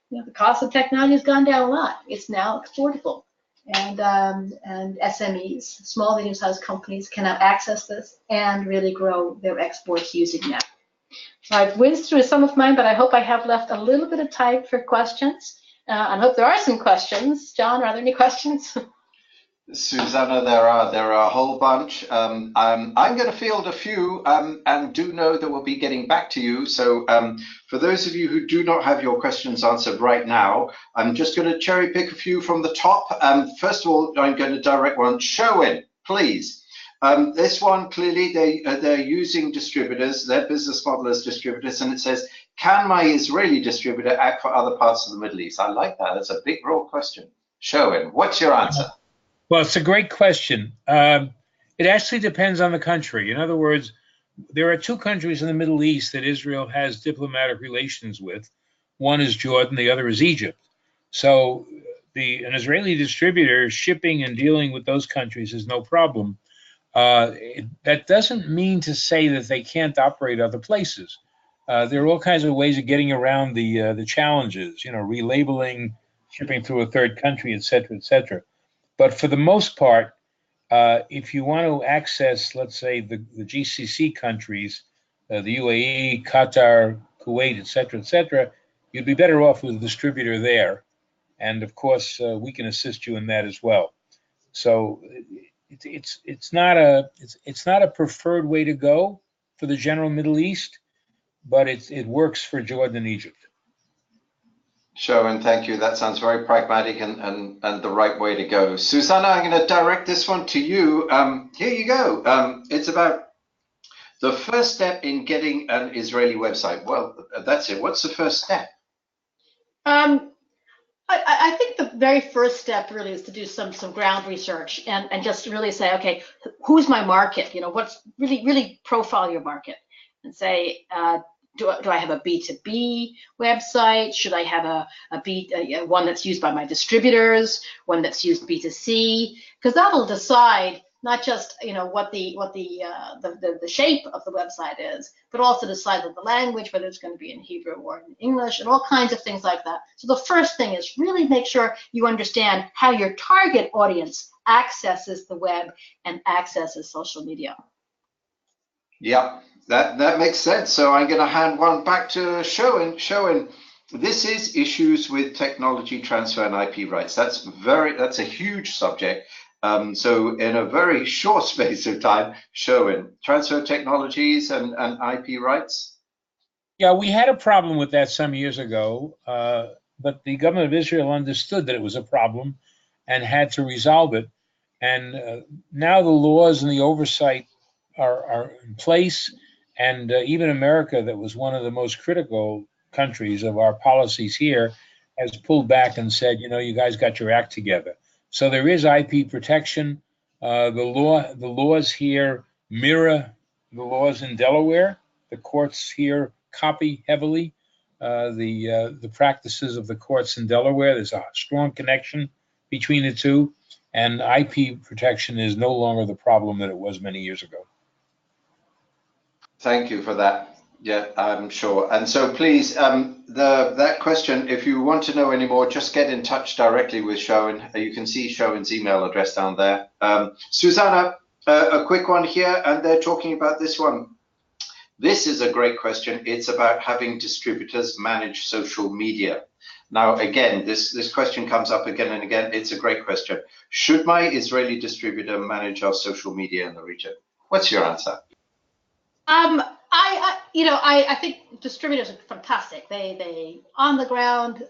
The cost of technology has gone down a lot. It's now exportable. And SMEs, small, medium-sized companies, can now access this and really grow their exports using that. So I've whizzed through some of mine, but I hope I have left a little bit of time for questions. I hope there are some questions. John, are there any questions? Susanna, there are a whole bunch. I'm going to field a few and do know that we'll be getting back to you. So for those of you who do not have your questions answered right now, I'm just going to cherry pick a few from the top. First of all, I'm going to direct one. Sherwin, please. This one, clearly, they're using distributors, their business model as distributors, and it says, can my Israeli distributor act for other parts of the Middle East? I like that. That's a big, broad question. Sherwin, what's your answer? Well, it's a great question. It actually depends on the country. In other words, there are two countries in the Middle East that Israel has diplomatic relations with. One is Jordan, the other is Egypt. So an Israeli distributor shipping and dealing with those countries is no problem. That doesn't mean to say that they can't operate other places. There are all kinds of ways of getting around the challenges, relabeling, shipping through a third country, et cetera, et cetera. But for the most part, if you want to access, let's say, the GCC countries, the UAE, Qatar, Kuwait, et cetera, you'd be better off with a distributor there. And of course, we can assist you in that as well. So it's not a preferred way to go for the general Middle East, but it works for Jordan and Egypt. Sherwin, thank you. That sounds very pragmatic and the right way to go. Susanna, I'm going to direct this one to you. Here you go. It's about the first step in getting an Israeli website. Well, that's it. What's the first step? I think the very first step really is to do some ground research and just really say, okay, who's my market? What's really profile your market and say, do I have a B2B website? Should I have one that's used by my distributors, one that's used B2C? Because that'll decide not just what the shape of the website is, but also decide the language, whether it's going to be in Hebrew or in English, and all kinds of things like that. So the first thing is really make sure you understand how your target audience accesses the web and accesses social media. Yeah, that makes sense. So I'm going to hand one back to Shoen. This is issues with technology transfer and IP rights. That's a huge subject. So in a very short space of time, Shoen, transfer technologies and IP rights. Yeah, we had a problem with that some years ago, but the government of Israel understood that it was a problem and had to resolve it. And now the laws and the oversight are in place. And even America, that was one of the most critical countries of our policies here, has pulled back and said, you guys got your act together. So there is IP protection. The laws here mirror the laws in Delaware. The courts here copy heavily the practices of the courts in Delaware. There's a strong connection between the two, and IP protection is no longer the problem that it was many years ago. Thank you for that. Yeah, I'm sure. And so please, that question, if you want to know any more, just get in touch directly with Shoen. You can see Shoen's email address down there. Susanna, a quick one here, and they're talking about this one. This is a great question. It's about having distributors manage social media. Now, again, this question comes up again and again. It's a great question. Should my Israeli distributor manage our social media in the region? What's your answer? I think distributors are fantastic. They on the ground,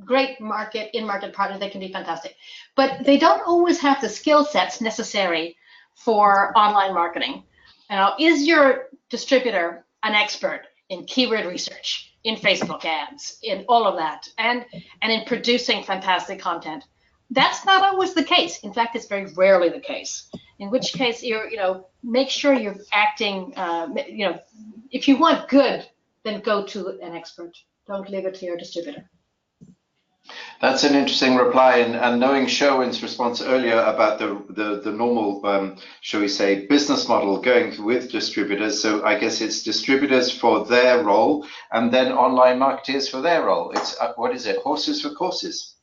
great in-market partners. They can be fantastic, but they don't always have the skill sets necessary for online marketing. Is your distributor an expert in keyword research, in Facebook ads, in all of that, and in producing fantastic content? That's not always the case. In fact, it's very rarely the case. In which case, make sure you're acting. If you want good, then go to an expert. Don't leave it to your distributor. That's an interesting reply, and knowing Shoen's response earlier about the normal, shall we say, business model going with distributors. So I guess it's distributors for their role, and then online marketers for their role. It's what is it? Horses for courses.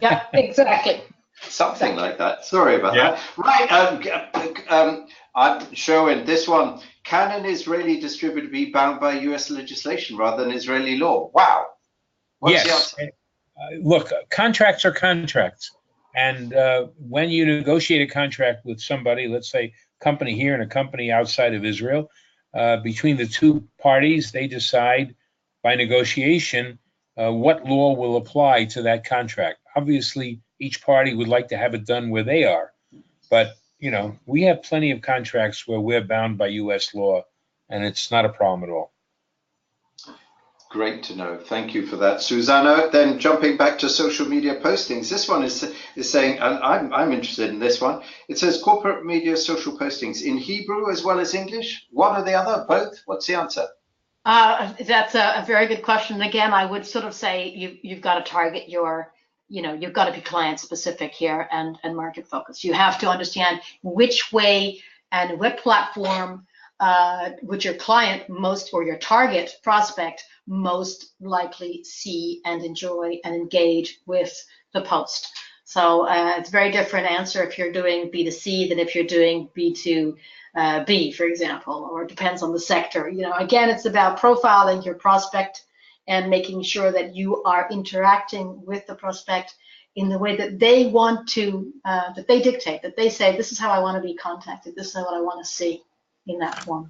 Yeah, exactly. Something like that. Sorry about that. Right. I'm showing this one. Can an Israeli distributor be bound by US legislation rather than Israeli law? Wow. What's the answer? Look, contracts are contracts. And when you negotiate a contract with somebody, let's say a company here and a company outside of Israel, between the two parties, they decide by negotiation what law will apply to that contract. Obviously, each party would like to have it done where they are. But, we have plenty of contracts where we're bound by U.S. law, and it's not a problem at all. Great to know. Thank you for that, Susanna. Then jumping back to social media postings, this one is saying, and I'm interested in this one. It says corporate media social postings in Hebrew as well as English. One or the other? Both? What's the answer? That's a very good question. Again, I would sort of say you've got to target you've got to be client specific here and market focused. You have to understand which way and what platform would your client or your target prospect most likely see and enjoy and engage with the post. So it's a very different answer if you're doing B2C than if you're doing B2B, for example, or it depends on the sector. Again, it's about profiling your prospect and making sure that you are interacting with the prospect in the way that they want to, that they dictate, that they say, this is how I want to be contacted, this is what I want to see in that form.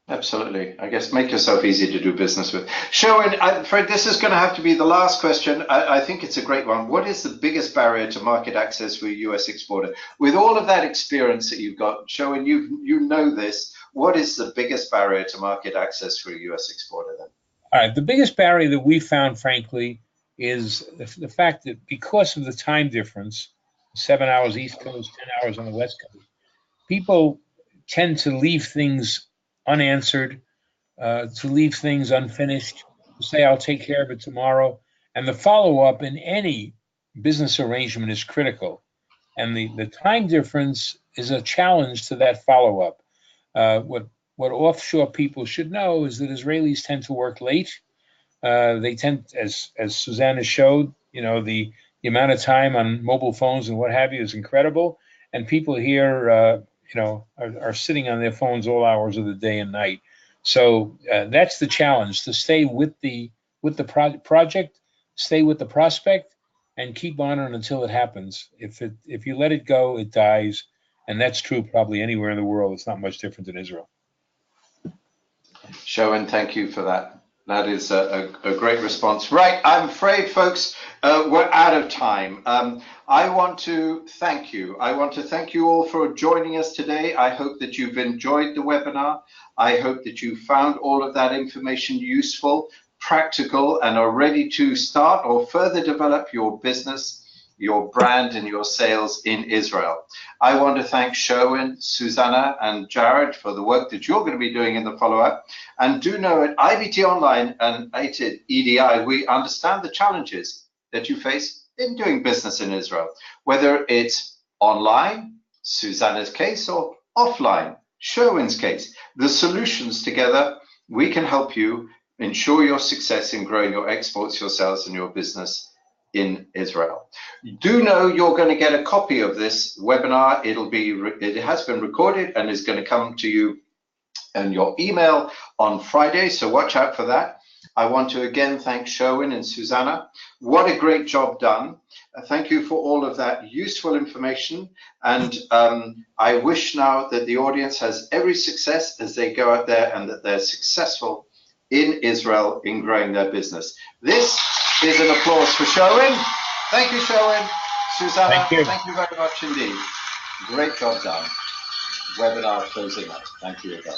Absolutely. I guess make yourself easy to do business with. Shoen, I'm afraid this is going to have to be the last question. I think it's a great one. What is the biggest barrier to market access for a US exporter? With all of that experience that you've got, Shoen, you know this. What is the biggest barrier to market access for a US exporter then? All right. The biggest barrier that we found, frankly, is the fact that because of the time difference, 7 hours East Coast, 10 hours on the West Coast, people tend to leave things unanswered, to leave things unfinished, to say, I'll take care of it tomorrow. And the follow-up in any business arrangement is critical. And the time difference is a challenge to that follow-up. What offshore people should know is that Israelis tend to work late. They tend, as Susanna showed, the amount of time on mobile phones and what have you is incredible. And people here, are sitting on their phones all hours of the day and night. So that's the challenge, to stay with the project, stay with the prospect, and keep on it until it happens. If you let it go, it dies, and that's true probably anywhere in the world. It's not much different in Israel. Sharon, thank you for that. That is a great response. Right, I'm afraid, folks, we're out of time. I want to thank you. I want to thank you all for joining us today. I hope that you've enjoyed the webinar. I hope that you found all of that information useful, practical, and are ready to start or further develop your business, your brand, and your sales in Israel. I want to thank Sherwin, Susanna, and Jared for the work that you're going to be doing in the follow-up. And do know at IBT Online and Untitled EDI, we understand the challenges that you face in doing business in Israel, whether it's online, Susanna's case, or offline, Sherwin's case. The solutions together, we can help you ensure your success in growing your exports, your sales, and your business in Israel. Do know you're going to get a copy of this webinar. It has been recorded and is going to come to you in your email on Friday, so watch out for that. I want to again thank Sherwin and Susanna. What a great job done. Thank you for all of that useful information, and I wish now that the audience has every success as they go out there, and that they're successful in Israel in growing their business. This is an applause for Sherwin. Thank you, Sherwin. Susanna, thank you very much indeed. Great job done. Webinar closing up. Thank you again.